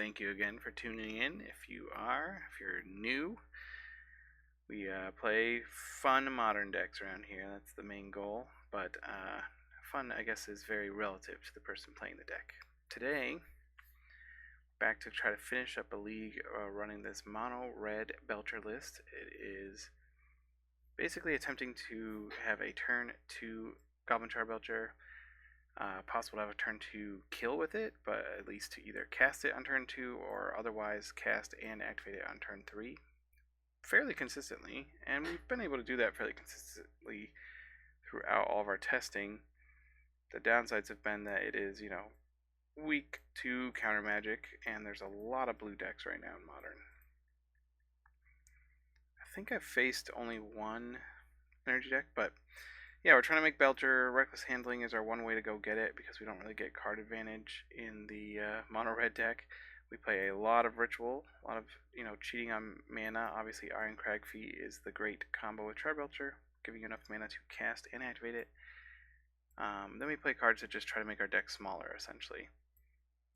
thank you again for tuning in. If you're new, we play fun modern decks around here. That's the main goal. But fun, I guess, is very relative to the person playing the deck. Today, back to try to finish up a league running this mono red Belcher list. It is basically attempting to have a turn 2 Goblin Char Belcher. Possible to have a turn 2 kill with it, but at least to either cast it on turn 2 or otherwise cast and activate it on turn 3 fairly consistently, and we've been able to do that fairly consistently throughout all of our testing. The downsides have been that it is, weak to counter magic, and there's a lot of blue decks right now in Modern. I think I've faced only one energy deck, but yeah, we're trying to make Belcher. Reckless Handling is our one way to go get it because we don't really get card advantage in the mono red deck. We play a lot of Ritual, a lot of cheating on mana. Obviously, Iron Crag Feet is the great combo with Char Belcher, giving you enough mana to cast and activate it. Then we play cards that just try to make our deck smaller, essentially.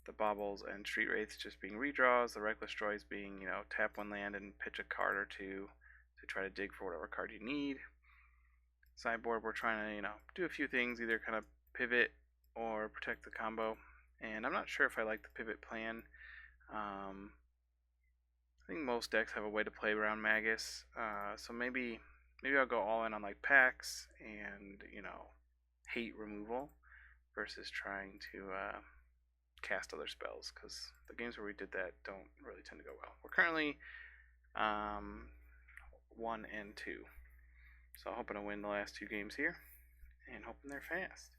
The Baubles and Street Wraiths just being redraws, the Reckless Joys being, tap one land and pitch a card or two to try to dig for whatever card you need. Sideboard, we're trying to, do a few things, either kind of pivot or protect the combo. And I'm not sure if I like the pivot plan. I think most decks have a way to play around Magus. So maybe I'll go all in on like packs and, hate removal versus trying to cast other spells, because the games where we did that don't really tend to go well. We're currently 1 and 2. So I'm hoping to win the last 2 games here, and hoping they're fast.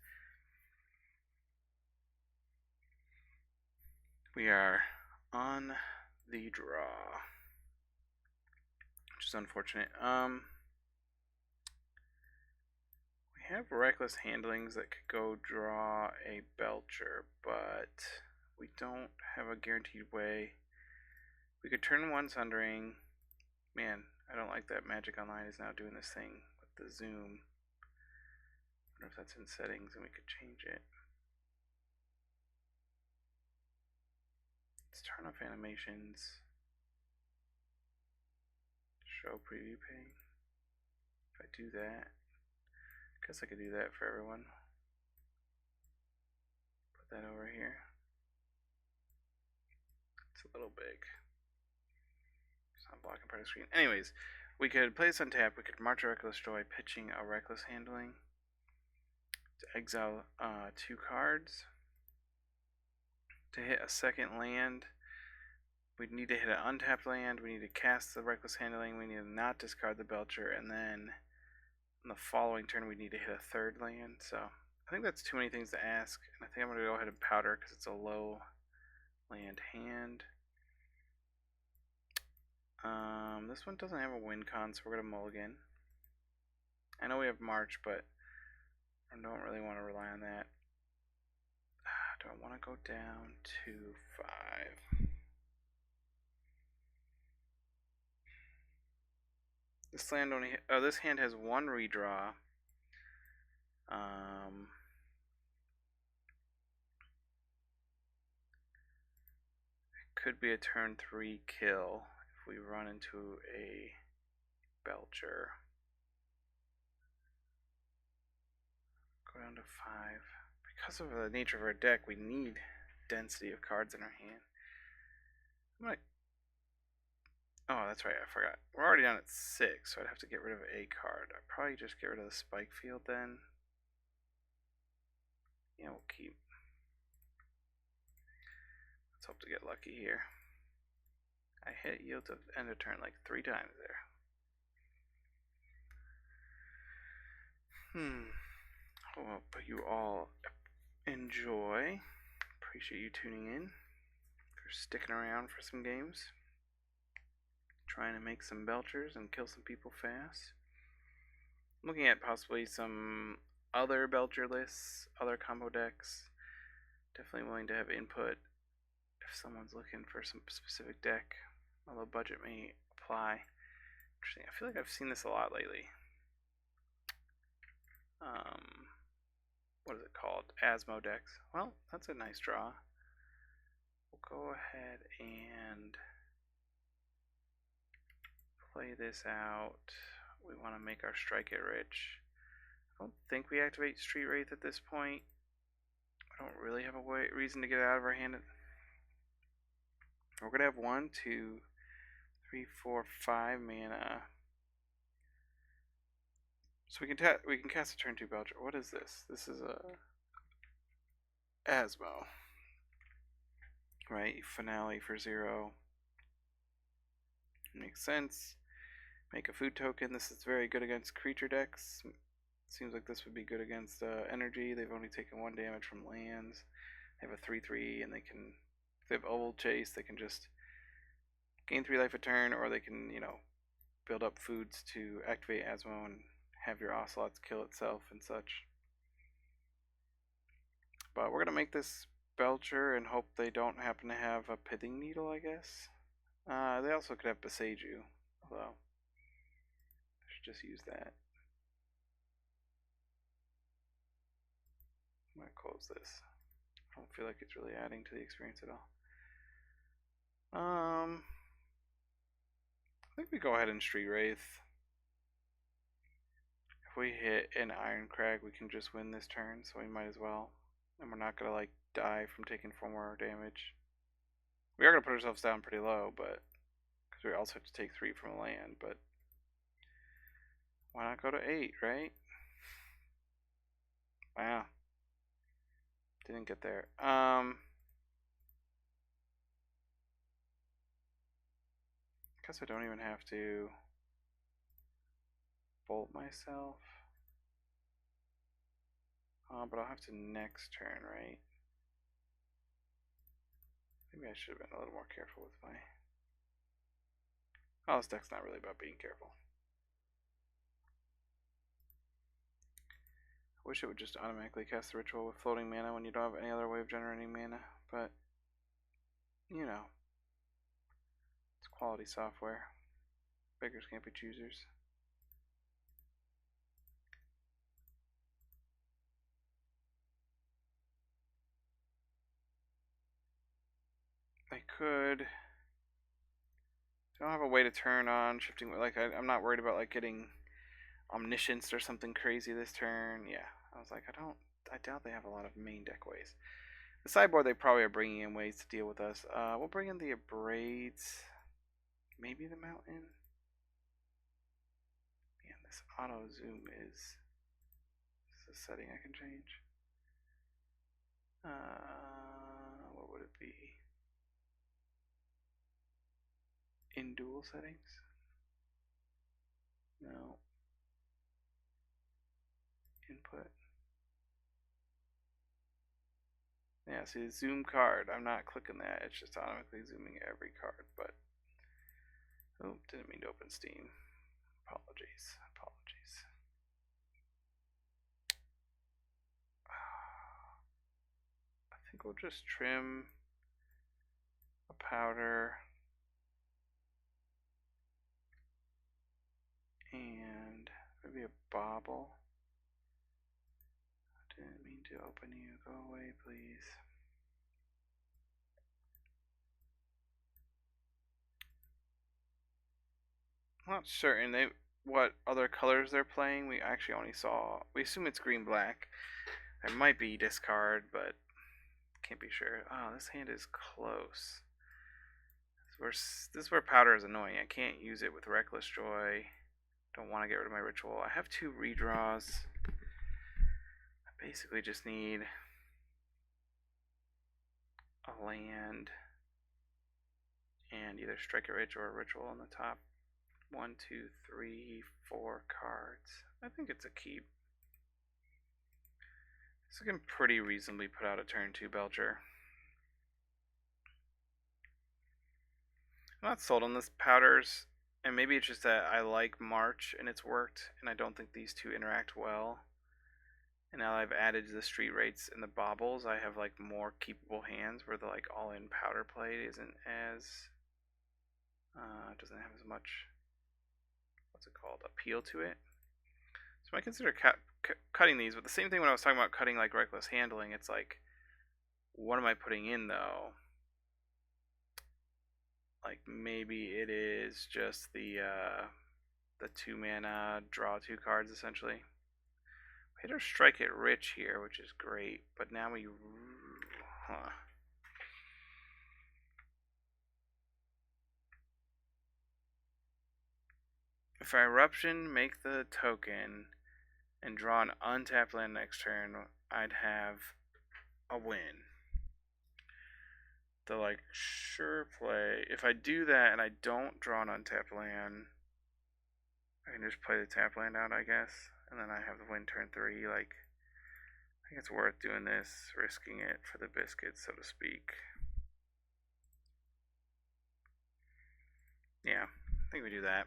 We are on the draw, which is unfortunate. We have Reckless Handlings that could go draw a Belcher, but we don't have a guaranteed way. We could turn 1 Sundering. Man, I don't like that Magic Online is now doing this thing with the zoom. I wonder if that's in settings and we could change it. Let's turn off animations. Show preview pane. If I do that, I guess I could do that for everyone. Put that over here. It's a little big. It's not blocking part of the screen. Anyways, we could play this on tap. We could march a Reckless Joy, pitching a Reckless Handling to exile 2 cards. To hit a second land, we need to hit an untapped land. We need to cast the Reckless Handling. We need to not discard the Belcher, and then on the following turn we need to hit a 3rd land. So I think that's too many things to ask, and I think I'm going to go ahead and powder because it's a low land hand. This one doesn't have a win con, so we're going to mulligan. I know we have March, but I don't really want to rely on that. Do I want to go down to 5? This land only. This hand has 1 redraw. It could be a turn 3 kill if we run into a Belcher. Go down to 5. Because of the nature of our deck, we need density of cards in our hand. Oh, that's right, I forgot. We're already down at 6, so I'd have to get rid of a card. I'd probably just get rid of the Spike Field then. Yeah, we'll keep. Let's hope to get lucky here. I hit yield to end of turn like 3 times there. Hope you all enjoy. Appreciate you tuning in, for sticking around for some games. Trying to make some Belchers and kill some people fast. I'm looking at possibly some other Belcher lists, other combo decks. Definitely willing to have input if someone's looking for some specific deck, although budget may apply. Interesting. I feel like I've seen this a lot lately. What is it called? Asmo decks. Well, that's a nice draw. We'll go ahead and play this out. We want to make our strike it rich. I don't think we activate Street Wraith at this point. I don't really have a reason to get it out of our hand. We're going to have 1, 2, 3, 4, 5 mana. So we can cast a turn 2 Belcher. What is this? This is a Asmo. Right? Finale for 0. Makes sense. Make a food token. This is very good against creature decks. Seems like this would be good against energy. They've only taken 1 damage from lands. They have a 3/3, and they can, if they have Oval Chase, they can just gain 3 life a turn, or they can, build up foods to activate Asmo and have your Ocelots kill itself and such. But we're going to make this Belcher and hope they don't happen to have a Pithing Needle, I guess. They also could have Beseiju, although I should just use that. I'm going to close this. I don't feel like it's really adding to the experience at all. I think we go ahead and Street Wraith. If we hit an Iron Crag, we can just win this turn, so we might as well. And we're not going to like die from taking 4 more damage. We are going to put ourselves down pretty low, but because we also have to take 3 from a land, but why not go to 8, right? Wow. Didn't get there. Guess I don't even have to bolt myself. But I'll have to next turn, right? Maybe I should have been a little more careful with my... Oh, this deck's not really about being careful. I wish it would just automatically cast the ritual with floating mana when you don't have any other way of generating mana, but, it's quality software. Beggars can't be choosers. I could... I don't have a way to turn on shifting. Like, I'm not worried about, like, getting Omniscience or something crazy this turn. Yeah, I was like, I doubt they have a lot of main deck ways. The sideboard, they probably are bringing in ways to deal with us. We'll bring in the Abrades. Maybe the Mountain. Man, this auto zoom is a setting I can change. What would it be? In dual settings? No. Input. Yeah, see the zoom card. I'm not clicking that. It's just automatically zooming every card, but... Oh, didn't mean to open Steam. Apologies. I think we'll just trim a powder and maybe a bauble. I didn't mean to open you. Go away, please. I'm not certain what other colors they're playing. We actually only saw. We assume it's green-black. There might be discard, but can't be sure. Oh, this hand is close. This is where powder is annoying. I can't use it with Reckless Joy. Don't want to get rid of my ritual. I have 2 redraws. I basically just need a land and either Strike It Rich or a ritual on the top. 1, 2, 3, 4 cards. I think it's a keep. So I can pretty reasonably put out a turn 2 Belcher. I'm not sold on this powders, and maybe it's just that I like March and it's worked, and I don't think these two interact well. And now I've added the Street Wraiths and the Baubles, I have like more keepable hands where the like all-in powder play isn't as doesn't have as much, what's it called, appeal to it. So I consider cutting these, but the same thing when I was talking about cutting like Reckless Handling, it's like, what am I putting in though? Like maybe it is just the 2-mana draw 2 cards essentially. We hit our strike it rich here, which is great, but now we If I eruption, make the token, and draw an untapped land next turn, I'd have a win. The like sure play. If I do that and I don't draw an untapped land, I can just play the tap land out, I guess, and then I have the win turn 3. Like, I think it's worth doing this, risking it for the biscuits, so to speak. Yeah, I think we do that.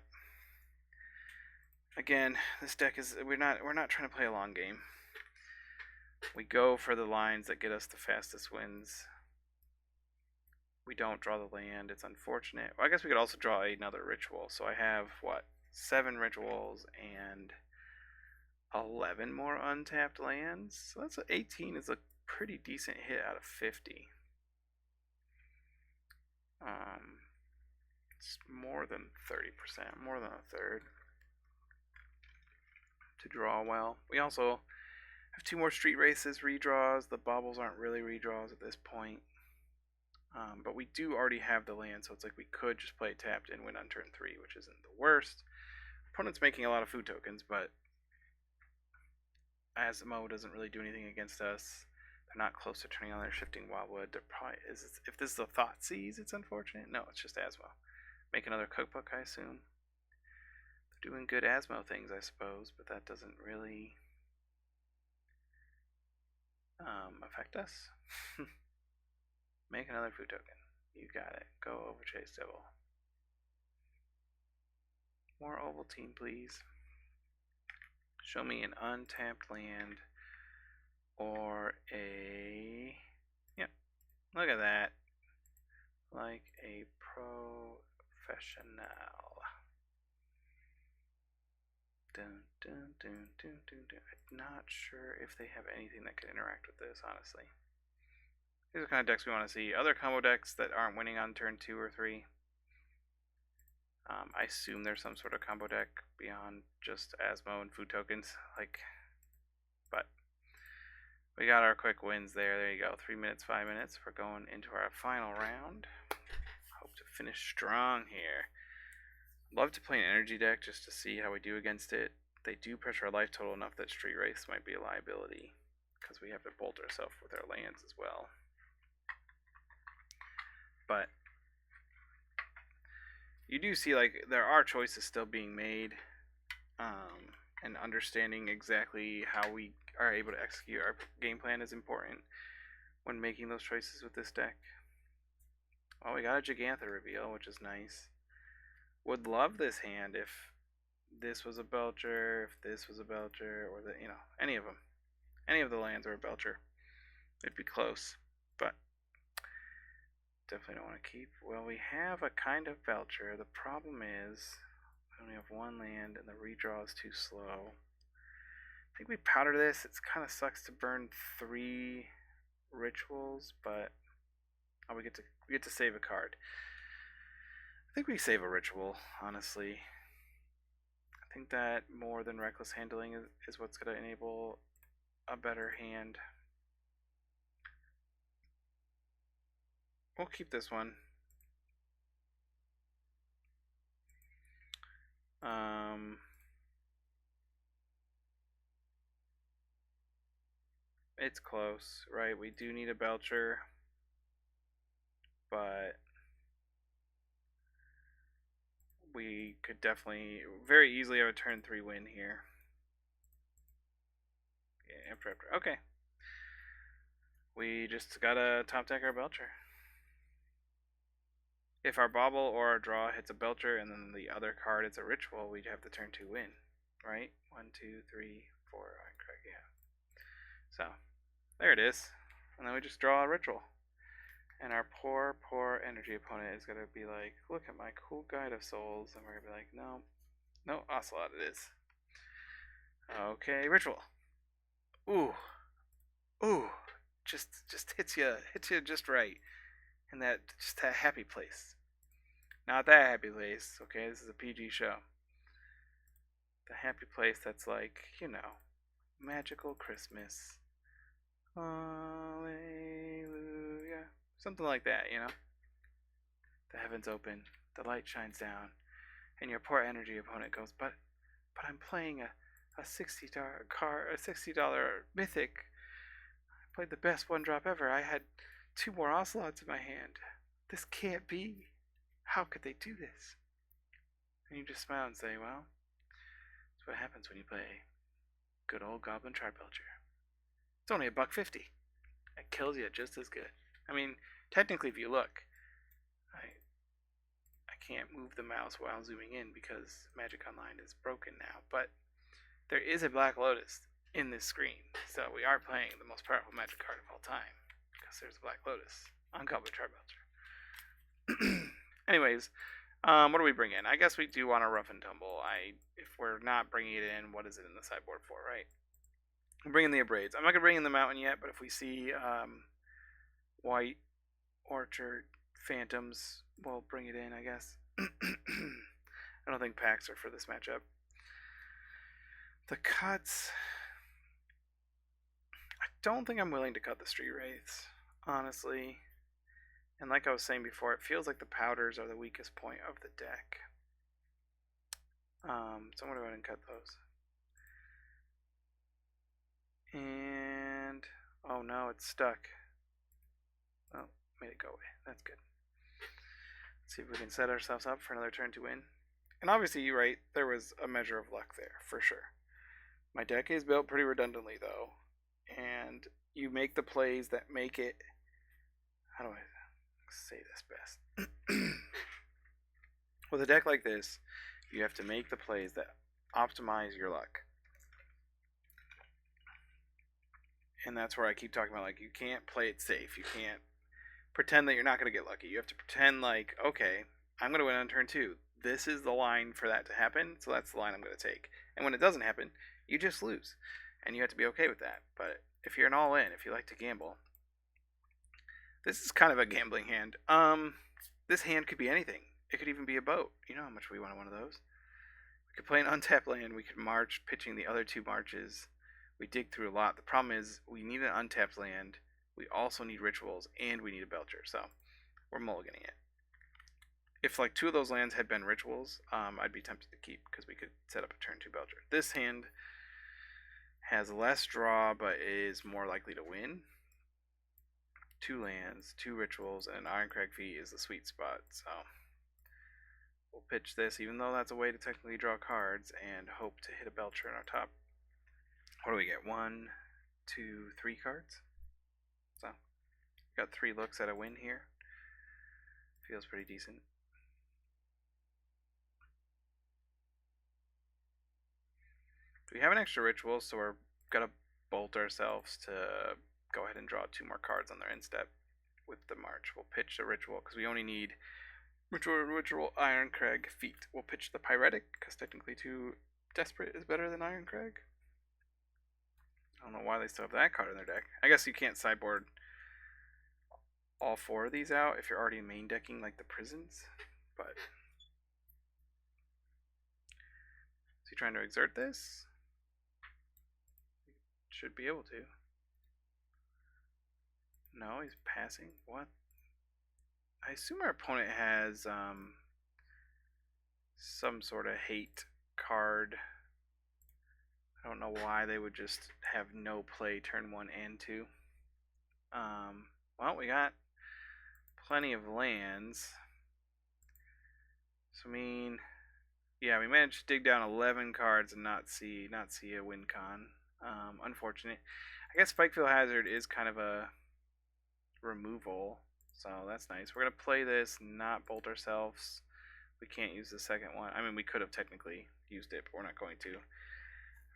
Again, this deck is we're not trying to play a long game. We go for the lines that get us the fastest wins. We don't draw the land. It's unfortunate. Well, I guess we could also draw another ritual. So I have what, 7 rituals and 11 more untapped lands. So that's 18 is a pretty decent hit out of 50. It's more than 30%, more than a third to draw well. We also have 2 more street races redraws. The baubles aren't really redraws at this point. But we do already have the land, so it's like we could just play tapped and win on turn 3, which isn't the worst. Opponent's making a lot of food tokens, but Asmo doesn't really do anything against us. They're not close to turning on their shifting wildwood. They're probably if this is a Thoughtseize, it's unfortunate. No, it's just Asmo. Make another cookbook, I assume. They're doing good Asmo things, I suppose, but that doesn't really affect us. Make another food token. You got it. Go over Chase Devil. More Ovaltine, please. Show me an untapped land or a... Yep, look at that. Like a professional. Dun, dun, dun, dun, dun, dun. I'm not sure if they have anything that could interact with this, honestly. These are the kind of decks we want to see. Other combo decks that aren't winning on turn 2 or 3. I assume there's some sort of combo deck beyond just Asmo and food tokens. But we got our quick wins there. There you go. 3 minutes, 5 minutes. We're going into our final round. Hope to finish strong here. Love to play an energy deck just to see how we do against it. They do pressure our life total enough that street race might be a liability because we have to bolt ourselves with our lands as well. But you do see like there are choices still being made, and understanding exactly how we are able to execute our game plan is important when making those choices with this deck. Well, we got a Gigantha reveal, which is nice. Would love this hand if this was a Belcher, if this was a Belcher, or any of them. Any of the lands are a Belcher. It'd be close, but definitely don't want to keep. Well, we have a kind of Belcher. The problem is we only have 1 land and the redraw is too slow. I think we powder this. It kind of sucks to burn 3 rituals, but we get to save a card. I think we save a ritual, honestly. I think that more than reckless handling is what's going to enable a better hand. We'll keep this one. It's close, right? We do need a Belcher, but we could definitely very easily have a turn 3 win here. Yeah, after. Okay. We just gotta top deck our Belcher. If our bauble or our draw hits a Belcher and then the other card is a ritual, we'd have the turn 2 win, right? 1, 2, 3, 4. Correct, yeah. So there it is, and then we just draw a ritual. And our poor, poor energy opponent is going to be like, look at my cool Guide of Souls. And we're going to be like, no, Ocelot it is. Okay, ritual. Ooh. Just hits you just right. And that, just a happy place. Not that happy place, okay? This is a PG show. The happy place that's like, you know, magical Christmas. Hallelujah. Something like that, you know? The heavens open, the light shines down, and your poor energy opponent goes, but I'm playing a $60 mythic. I played the best one drop ever. I had 2 more ocelots in my hand. This can't be. How could they do this? And you just smile and say, well, that's what happens when you play good old Goblin Tribelcher. It's only $1.50. It kills you just as good. I mean, technically, if you look, I can't move the mouse while zooming in because Magic Online is broken now, but there is a Black Lotus in this screen, so we are playing the most powerful Magic card of all time because there's a Black Lotus on Goblin Tribelcher. Anyways, what do we bring in? I guess we do want a Rough and Tumble. If we're not bringing it in, what is it in the sideboard for, right? I'm bringing the Abrades. I'm not going to bring in the Mountain yet, but if we see White Orchard Phantoms, we'll bring it in, I guess. I don't think packs are for this matchup. The cuts... I don't think I'm willing to cut the Street Wraiths, honestly. And like I was saying before, it feels like the powders are the weakest point of the deck. So I'm going to go ahead and cut those. And... oh no, it's stuck. Oh, made it go away. That's good. Let's see if we can set ourselves up for another turn to win. And obviously, you're right, there was a measure of luck there, for sure. My deck is built pretty redundantly, though. And you make the plays that make it... how do I say this best? With a deck like this, you have to make the plays that optimize your luck. And that's where I keep talking about, like, you can't play it safe. You can't pretend that you're not going to get lucky. You have to pretend like, okay, I'm going to win on turn 2. This is the line for that to happen, so that's the line I'm going to take. And when it doesn't happen, you just lose. And you have to be okay with that. But if you're an all-in, if you like to gamble, this is kind of a gambling hand. This hand could be anything. It could even be a boat. You know how much we want one of those. We could play an untapped land. We could march, pitching the other 2 marches. We dig through a lot. The problem is we need an untapped land. We also need rituals, and we need a Belcher. So we're mulliganing it. If like 2 of those lands had been rituals, I'd be tempted to keep because we could set up a turn 2 Belcher. This hand has less draw, but is more likely to win. 2 lands, 2 rituals, and an Ironcrag Fee is the sweet spot. So we'll pitch this, even though that's a way to technically draw cards, and hope to hit a Belcher in our top. What do we get? 1, 2, 3 cards. So got 3 looks at a win here. Feels pretty decent. We have an extra ritual, so we're gonna bolt ourselves to go ahead and draw 2 more cards on their end step with the march. We'll pitch the ritual because we only need ritual Ironcrag feet. We'll pitch the Pyretic because technically 2 desperate is better than Ironcrag. I don't know why they still have that card in their deck. I guess you can't sideboard all 4 of these out if you're already main decking like the prisons, but is he trying to exert this? Should be able to. No, he's passing. What? I assume our opponent has some sort of hate card. I don't know why they would just have no play turn 1 and 2. Well, we got plenty of lands. So I mean, yeah, we managed to dig down 11 cards and not see a win con. Unfortunate. I guess Spikefield Hazard is kind of a removal, so that's nice. We're gonna play this, not bolt ourselves. We can't use the second one. I mean, we could have technically used it, but we're not going to.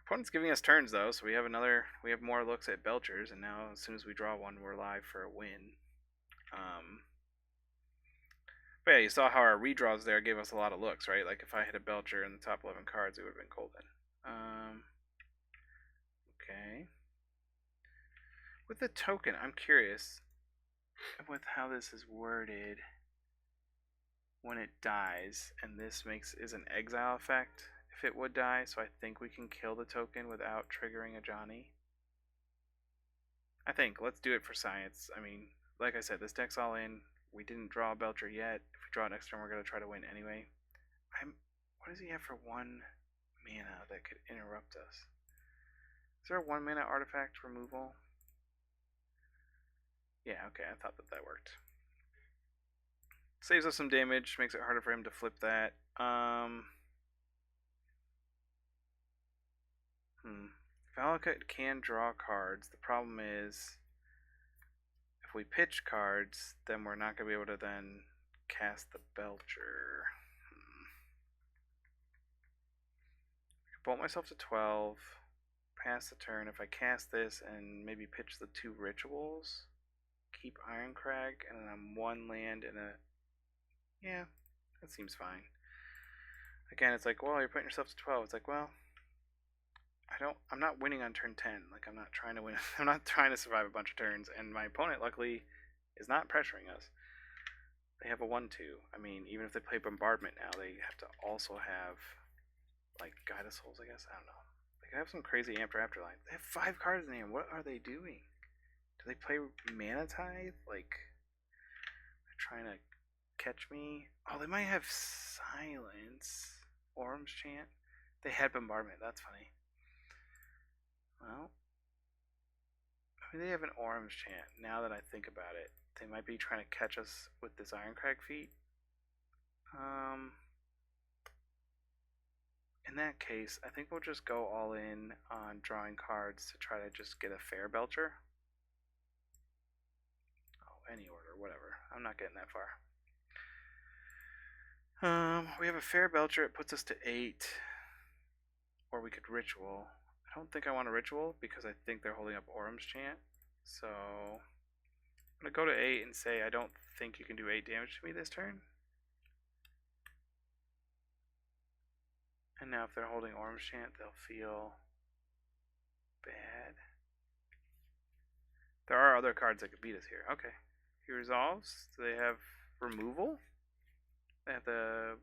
Opponent's giving us turns though, so we have more looks at Belchers, and now as soon as we draw one, we're live for a win. But yeah, you saw how our redraws there gave us a lot of looks, right? Like if I hit a Belcher in the top 11 cards, it would have been golden. Okay. With the token, I'm curious with how this is worded. when it dies, and this is an exile effect if it would die, so I think we can kill the token without triggering a Johnny. I think. Let's do it for science. I mean, like I said, this deck's all in. We didn't draw a Belcher yet. If we draw it next turn, we're going to try to win anyway. What does he have for 1 mana that could interrupt us? Is there a 1 mana artifact removal? Yeah, okay, I thought that worked. Saves us some damage, makes it harder for him to flip that. Valakut can draw cards. The problem is, if we pitch cards, then we're not going to be able to then cast the Belcher. I could bolt myself to 12, pass the turn. If I cast this and maybe pitch the 2 rituals, keep Ironcrag, and then I'm 1 land and a... Yeah, that seems fine. Again, it's like, well, you're putting yourself to 12. It's like, well, I'm not winning on turn 10. Like, I'm not trying to win. I'm not trying to survive a bunch of turns, and my opponent, luckily, is not pressuring us. They have a 1-2. I mean, even if they play Bombardment now, they have to also have, like, Guide of Souls, I guess. I don't know. They could have some crazy Afterlife. They have 5 cards in the hand. What are they doing? Do they play Mana Tithe? Like, they're trying to catch me? Oh, they might have Silence. Orm's Chant. They had Bombardment. That's funny. Well, maybe they have an Orm's Chant. Now that I think about it, they might be trying to catch us with this Ironcrag feat. In that case, I think we'll just go all in on drawing cards to try to just get a fair Belcher. Oh, any order, whatever. I'm not getting that far. We have a fair Belcher. It puts us to 8. Or we could Ritual. I don't think I want a Ritual because I think they're holding up Orm's Chant. So I'm going to go to 8 and say I don't think you can do 8 damage to me this turn. And now if they're holding Orm's Chant, they'll feel bad. There are other cards that could beat us here. Okay. He resolves. Do they have removal? They have the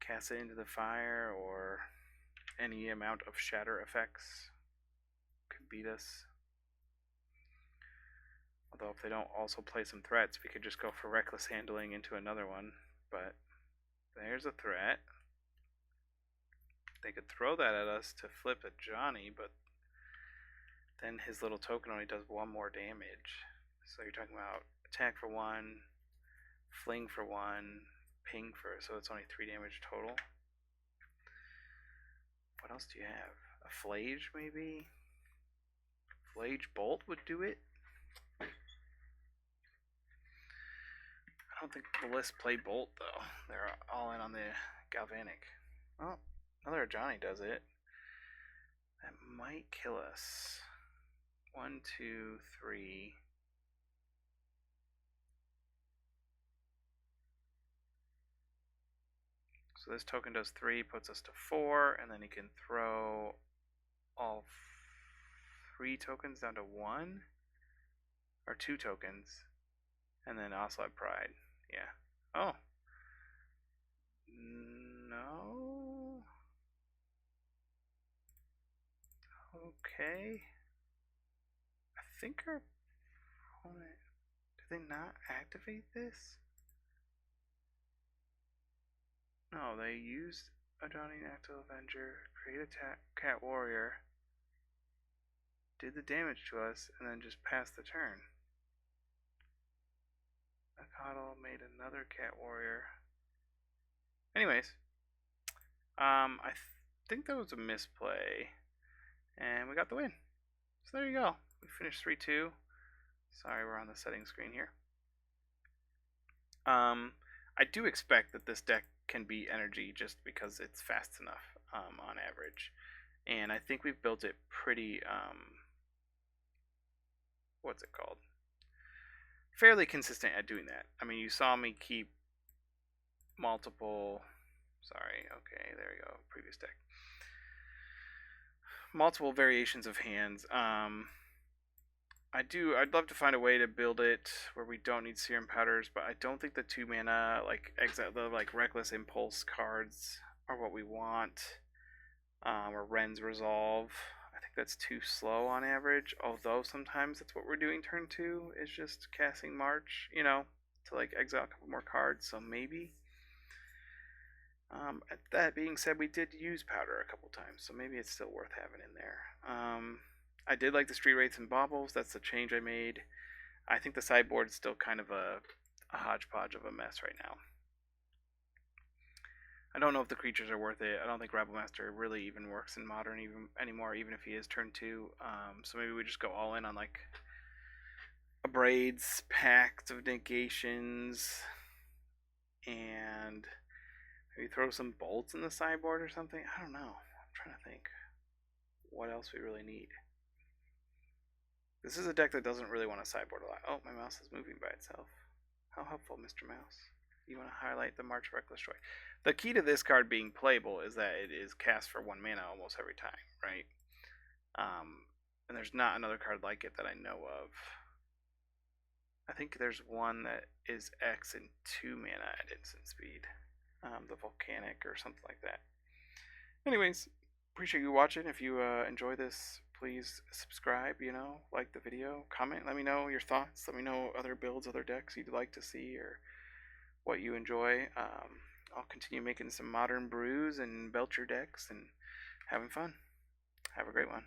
cast it into the fire or any amount of shatter effects could beat us. Although if they don't also play some threats, we could just go for reckless handling into another one. But there's a threat. They could throw that at us to flip a Johnny, but then his little token only does 1 more damage. So you're talking about attack for 1, fling for 1, ping for, so it's only 3 damage total. What else do you have? A Flage, maybe? Flage Bolt would do it? I don't think Bliss play Bolt, though. They're all in on the Galvanic. Oh, another Johnny does it. That might kill us. 1, 2, 3. So this token does 3, puts us to 4, and then he can throw all 3 tokens down to 1, or 2 tokens, and then Ocelot Pride. Yeah. Oh. No. Okay. I think our opponent. Did they not activate this? No, they used a Johnny Active Avenger, create a Cat Warrior, did the damage to us, and then just passed the turn. Akadal made another Cat Warrior. Anyways, I think that was a misplay, and we got the win. So there you go. We finished 3-2. Sorry, we're on the settings screen here. I do expect that this deck can beat energy just because it's fast enough on average. And I think we've built it pretty, what's it called? Fairly consistent at doing that. I mean, you saw me keep multiple, sorry, okay, there we go, previous deck. Multiple variations of hands. I'd love to find a way to build it where we don't need serum powders, but I don't think the 2 mana like exile the like reckless impulse cards are what we want. Or Ren's Resolve. I think that's too slow on average. Although sometimes that's what we're doing turn 2 is just casting March, to like exile a couple more cards. So maybe. That being said, we did use powder a couple times, so maybe it's still worth having in there. I did like the Street Wraiths and Baubles. That's the change I made. I think the sideboard is still kind of a hodgepodge of a mess right now. I don't know if the creatures are worth it. I don't think Rabble Master really even works in Modern anymore, even if he is turn 2. So maybe we just go all in on like Abrades, Pact of Negations, and maybe throw some bolts in the sideboard or something. I don't know. I'm trying to think what else we really need. This is a deck that doesn't really want to sideboard a lot. Oh, my mouse is moving by itself. How helpful, Mr. Mouse. You want to highlight the March Reckless Joy. The key to this card being playable is that it is cast for 1 mana almost every time, right? And there's not another card like it that I know of. I think there's one that is X and 2 mana at instant speed. The Volcanic or something like that. Anyways, appreciate you watching. If you enjoy this, please subscribe, like the video, comment, let me know your thoughts, let me know other builds, other decks you'd like to see, or what you enjoy. I'll continue making some modern brews and Belcher decks and having fun. Have a great one.